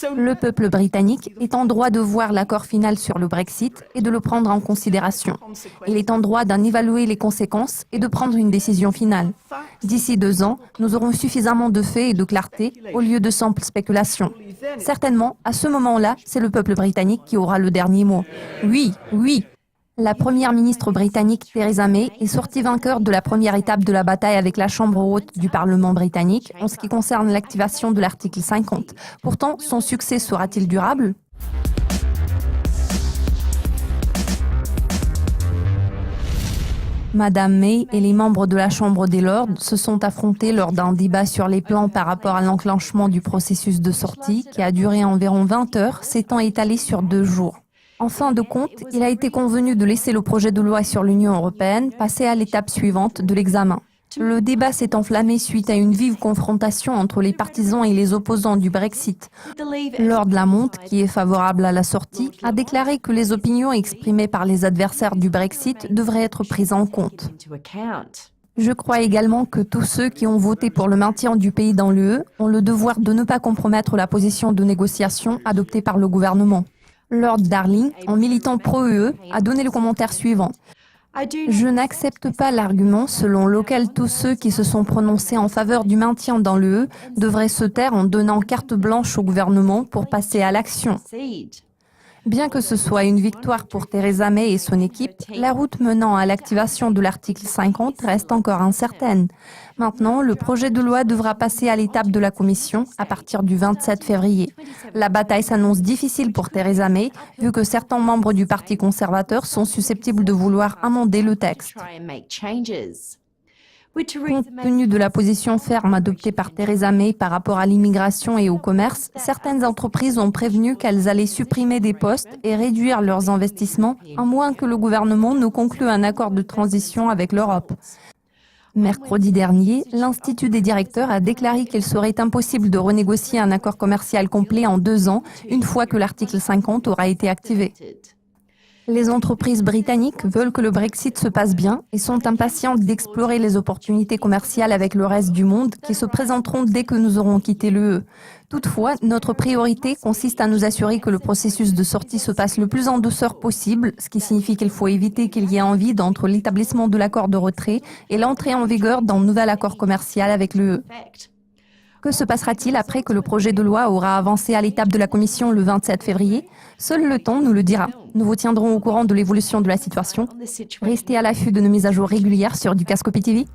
Le peuple britannique est en droit de voir l'accord final sur le Brexit et de le prendre en considération. Il est en droit d'en évaluer les conséquences et de prendre une décision finale. D'ici 2 ans, nous aurons suffisamment de faits et de clarté au lieu de simples spéculations. Certainement, à ce moment-là, c'est le peuple britannique qui aura le dernier mot. Oui, oui. La première ministre britannique Theresa May est sortie vainqueur de la première étape de la bataille avec la Chambre haute du Parlement britannique en ce qui concerne l'activation de l'article 50. Pourtant, son succès sera-t-il durable ? Madame May et les membres de la Chambre des Lords se sont affrontés lors d'un débat sur les plans par rapport à l'enclenchement du processus de sortie qui a duré environ 20 heures, s'étant étalé sur 2 jours. En fin de compte, il a été convenu de laisser le projet de loi sur l'Union européenne passer à l'étape suivante de l'examen. Le débat s'est enflammé suite à une vive confrontation entre les partisans et les opposants du Brexit. Lord Lamont, qui est favorable à la sortie, a déclaré que les opinions exprimées par les adversaires du Brexit devraient être prises en compte. Je crois également que tous ceux qui ont voté pour le maintien du pays dans l'UE ont le devoir de ne pas compromettre la position de négociation adoptée par le gouvernement. Lord Darling, en militant pro-UE, a donné le commentaire suivant. Je n'accepte pas l'argument selon lequel tous ceux qui se sont prononcés en faveur du maintien dans l'UE devraient se taire en donnant carte blanche au gouvernement pour passer à l'action. Bien que ce soit une victoire pour Theresa May et son équipe, la route menant à l'activation de l'article 50 reste encore incertaine. Maintenant, le projet de loi devra passer à l'étape de la Commission à partir du 27 février. La bataille s'annonce difficile pour Theresa May, vu que certains membres du Parti conservateur sont susceptibles de vouloir amender le texte. Compte tenu de la position ferme adoptée par Theresa May par rapport à l'immigration et au commerce, certaines entreprises ont prévenu qu'elles allaient supprimer des postes et réduire leurs investissements, à moins que le gouvernement ne conclue un accord de transition avec l'Europe. Mercredi dernier, l'Institut des directeurs a déclaré qu'il serait impossible de renégocier un accord commercial complet en 2 ans, une fois que l'article 50 aura été activé. Les entreprises britanniques veulent que le Brexit se passe bien et sont impatientes d'explorer les opportunités commerciales avec le reste du monde qui se présenteront dès que nous aurons quitté l'UE. Toutefois, notre priorité consiste à nous assurer que le processus de sortie se passe le plus en douceur possible, ce qui signifie qu'il faut éviter qu'il y ait un vide entre l'établissement de l'accord de retrait et l'entrée en vigueur d'un nouvel accord commercial avec l'UE. Que se passera-t-il après que le projet de loi aura avancé à l'étape de la Commission le 27 février ? Seul le temps nous le dira. Nous vous tiendrons au courant de l'évolution de la situation. Restez à l'affût de nos mises à jour régulières sur Dukascopy TV.